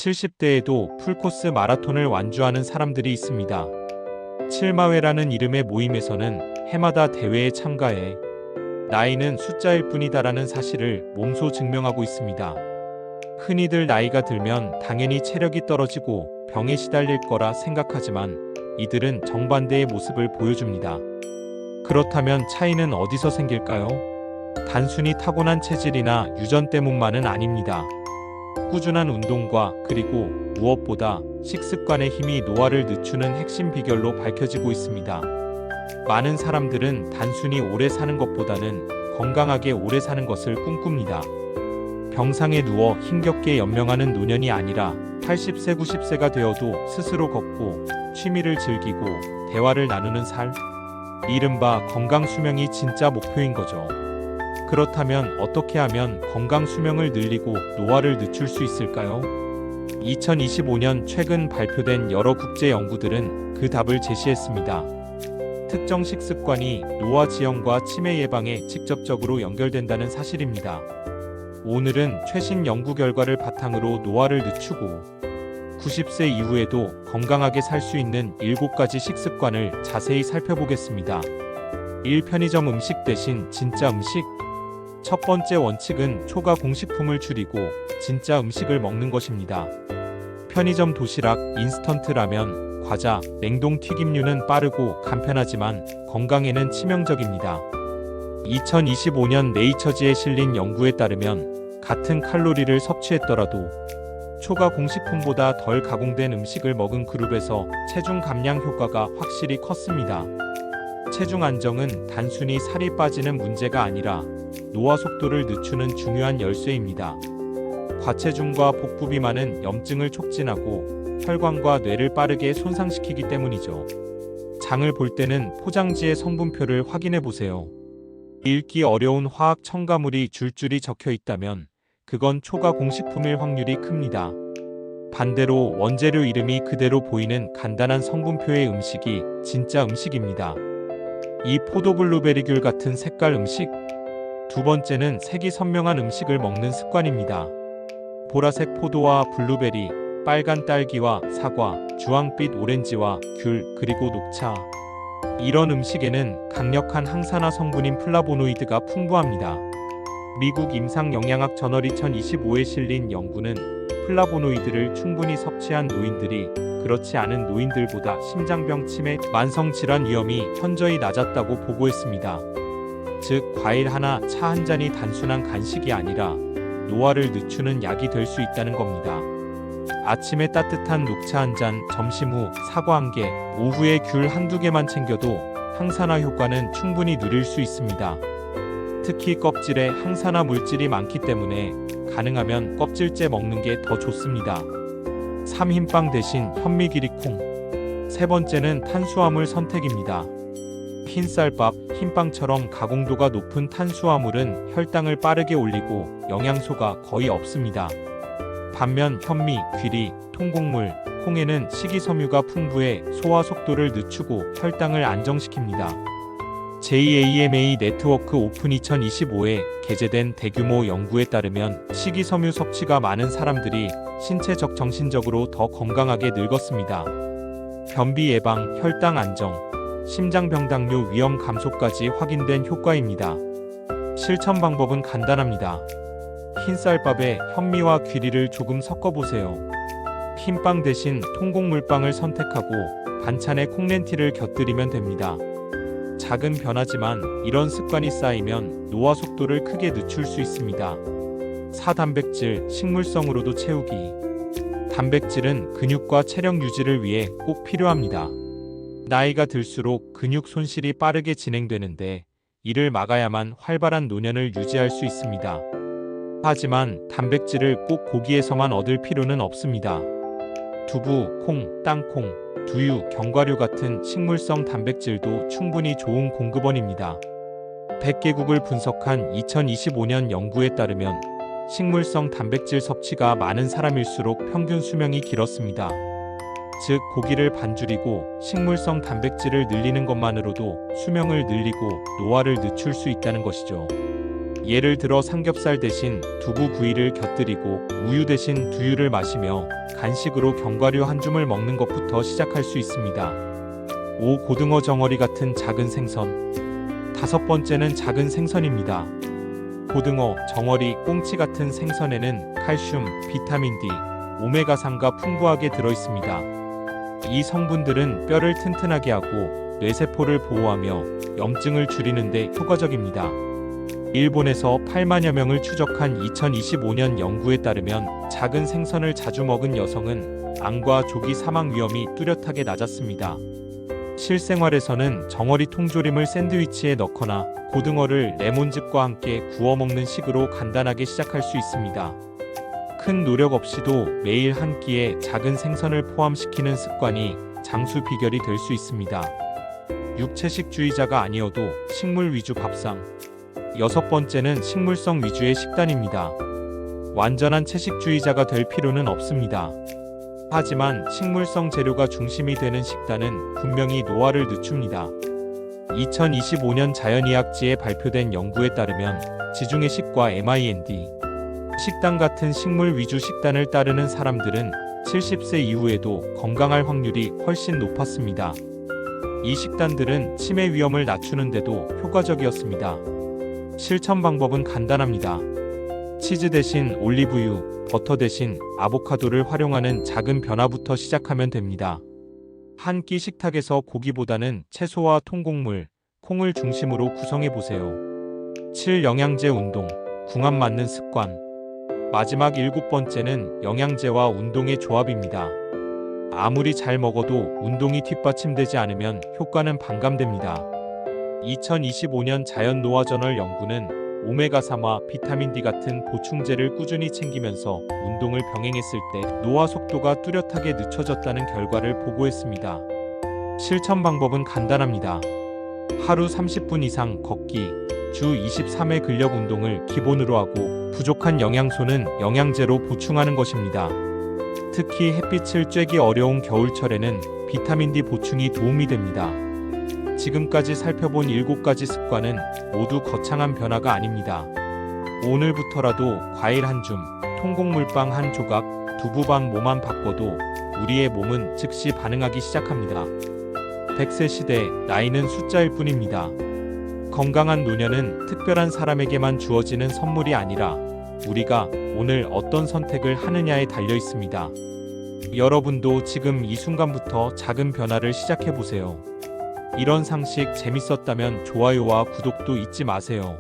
70대에도 풀코스 마라톤을 완주하는 사람들이 있습니다. 칠마회라는 이름의 모임에서는 해마다 대회에 참가해 나이는 숫자일 뿐이다라는 사실을 몸소 증명하고 있습니다. 흔히들 나이가 들면 당연히 체력이 떨어지고 병에 시달릴 거라 생각하지만 이들은 정반대의 모습을 보여줍니다. 그렇다면 차이는 어디서 생길까요? 단순히 타고난 체질이나 유전 때문만은 아닙니다. 꾸준한 운동과 그리고 무엇보다 식습관의 힘이 노화를 늦추는 핵심 비결로 밝혀지고 있습니다. 많은 사람들은 단순히 오래 사는 것보다는 건강하게 오래 사는 것을 꿈꿉니다. 병상에 누워 힘겹게 연명하는 노년이 아니라 80세, 90세가 되어도 스스로 걷고 취미를 즐기고 대화를 나누는 삶. 이른바 건강 수명이 진짜 목표인 거죠. 그렇다면 어떻게 하면 건강 수명을 늘리고 노화를 늦출 수 있을까요? 2025년 최근 발표된 여러 국제 연구들은 그 답을 제시했습니다. 특정 식습관이 노화 지연과 치매 예방에 직접적으로 연결된다는 사실입니다. 오늘은 최신 연구 결과를 바탕으로 노화를 늦추고 90세 이후에도 건강하게 살 수 있는 7가지 식습관을 자세히 살펴보겠습니다. 1. 편의점 음식 대신 진짜 음식. 첫 번째 원칙은 초과 공식품을 줄이고 진짜 음식을 먹는 것입니다. 편의점 도시락, 인스턴트 라면, 과자, 냉동 튀김류는 빠르고 간편하지만 건강에는 치명적입니다. 2025년 네이처지에 실린 연구에 따르면 같은 칼로리를 섭취했더라도 초과 공식품보다 덜 가공된 음식을 먹은 그룹에서 체중 감량 효과가 확실히 컸습니다. 체중 안정은 단순히 살이 빠지는 문제가 아니라 노화 속도를 늦추는 중요한 열쇠입니다. 과체중과 복부 비만은 염증을 촉진하고 혈관과 뇌를 빠르게 손상시키기 때문이죠. 장을 볼 때는 포장지의 성분표를 확인해 보세요. 읽기 어려운 화학 첨가물이 줄줄이 적혀 있다면 그건 초과 공식품일 확률이 큽니다. 반대로 원재료 이름이 그대로 보이는 간단한 성분표의 음식이 진짜 음식입니다. 이 포도 블루베리귤 같은 색깔 음식. 두 번째는 색이 선명한 음식을 먹는 습관입니다. 보라색 포도와 블루베리, 빨간 딸기와 사과, 주황빛 오렌지와 귤, 그리고 녹차. 이런 음식에는 강력한 항산화 성분인 플라보노이드가 풍부합니다. 미국 임상영양학 저널 2025에 실린 연구는 플라보노이드를 충분히 섭취한 노인들이 그렇지 않은 노인들보다 심장병, 치매, 만성질환 위험이 현저히 낮았다고 보고했습니다. 즉, 과일 하나, 차 한 잔이 단순한 간식이 아니라 노화를 늦추는 약이 될 수 있다는 겁니다. 아침에 따뜻한 녹차 한 잔, 점심 후 사과 한 개, 오후에 귤 한두 개만 챙겨도 항산화 효과는 충분히 누릴 수 있습니다. 특히 껍질에 항산화 물질이 많기 때문에 가능하면 껍질째 먹는 게 더 좋습니다. 3. 흰빵 대신 현미기리콩. 세 번째는 탄수화물 선택입니다. 흰쌀밥, 흰빵처럼 가공도가 높은 탄수화물은 혈당을 빠르게 올리고 영양소가 거의 없습니다. 반면 현미, 귀리, 통곡물, 콩에는 식이섬유가 풍부해 소화 속도를 늦추고 혈당을 안정시킵니다. JAMA 네트워크 오픈 2025에 게재된 대규모 연구에 따르면 식이섬유 섭취가 많은 사람들이 신체적 정신적으로 더 건강하게 늙었습니다. 변비 예방, 혈당 안정, 심장병당뇨 위험 감소까지 확인된 효과입니다. 실천 방법은 간단합니다. 흰쌀밥에 현미와 귀리를 조금 섞어보세요. 흰빵 대신 통곡물빵을 선택하고 반찬에 콩렌티를 곁들이면 됩니다. 작은 변화지만 이런 습관이 쌓이면 노화 속도를 크게 늦출 수 있습니다. 4. 단백질, 식물성으로도 채우기. 단백질은 근육과 체력 유지를 위해 꼭 필요합니다. 나이가 들수록 근육 손실이 빠르게 진행되는데 이를 막아야만 활발한 노년을 유지할 수 있습니다. 하지만 단백질을 꼭 고기에서만 얻을 필요는 없습니다. 두부, 콩, 땅콩, 두유, 견과류 같은 식물성 단백질도 충분히 좋은 공급원입니다. 100개국을 분석한 2025년 연구에 따르면 식물성 단백질 섭취가 많은 사람일수록 평균 수명이 길었습니다. 즉, 고기를 반줄이고 식물성 단백질을 늘리는 것만으로도 수명을 늘리고 노화를 늦출 수 있다는 것이죠. 예를 들어 삼겹살 대신 두부 구이를 곁들이고 우유 대신 두유를 마시며 간식으로 견과류 한 줌을 먹는 것부터 시작할 수 있습니다. 5. 고등어 정어리 같은 작은 생선. 5번째는 작은 생선입니다. 고등어, 정어리, 꽁치 같은 생선에는 칼슘, 비타민 D, 오메가3가 풍부하게 들어있습니다. 이 성분들은 뼈를 튼튼하게 하고 뇌세포를 보호하며 염증을 줄이는 데 효과적입니다. 일본에서 8만여 명을 추적한 2025년 연구에 따르면 작은 생선을 자주 먹은 여성은 암과 조기 사망 위험이 뚜렷하게 낮았습니다. 실생활에서는 정어리 통조림을 샌드위치에 넣거나 고등어를 레몬즙과 함께 구워 먹는 식으로 간단하게 시작할 수 있습니다. 큰 노력 없이도 매일 한 끼에 작은 생선을 포함시키는 습관이 장수 비결이 될 수 있습니다. 육채식주의자가 아니어도 식물 위주 밥상. 6번째는 식물성 위주의 식단입니다. 완전한 채식주의자가 될 필요는 없습니다. 하지만 식물성 재료가 중심이 되는 식단은 분명히 노화를 늦춥니다. 2025년 자연의학지에 발표된 연구에 따르면 지중해식과 MIND 식단 같은 식물 위주 식단을 따르는 사람들은 70세 이후에도 건강할 확률이 훨씬 높았습니다. 이 식단들은 치매 위험을 낮추는데도 효과적이었습니다. 실천 방법은 간단합니다. 치즈 대신 올리브유, 버터 대신 아보카도를 활용하는 작은 변화부터 시작하면 됩니다. 한 끼 식탁에서 고기보다는 채소와 통곡물, 콩을 중심으로 구성해 보세요. 7. 영양제 운동, 궁합 맞는 습관. 마지막 7번째는 영양제와 운동의 조합입니다. 아무리 잘 먹어도 운동이 뒷받침되지 않으면 효과는 반감됩니다. 2025년 자연노화저널 연구는 오메가3와 비타민 D 같은 보충제를 꾸준히 챙기면서 운동을 병행했을 때 노화 속도가 뚜렷하게 늦춰졌다는 결과를 보고했습니다. 실천 방법은 간단합니다. 하루 30분 이상 걷기, 주 23회 근력 운동을 기본으로 하고 부족한 영양소는 영양제로 보충하는 것입니다. 특히 햇빛을 쬐기 어려운 겨울철에는 비타민 D 보충이 도움이 됩니다. 지금까지 살펴본 7가지 습관은 모두 거창한 변화가 아닙니다. 오늘부터라도 과일 한 줌, 통곡물빵 한 조각, 두부밥 모만 바꿔도 우리의 몸은 즉시 반응하기 시작합니다. 100세 시대, 나이는 숫자일 뿐입니다. 건강한 노년은 특별한 사람에게만 주어지는 선물이 아니라 우리가 오늘 어떤 선택을 하느냐에 달려 있습니다. 여러분도 지금 이 순간부터 작은 변화를 시작해 보세요. 이런 상식 재밌었다면 좋아요와 구독도 잊지 마세요.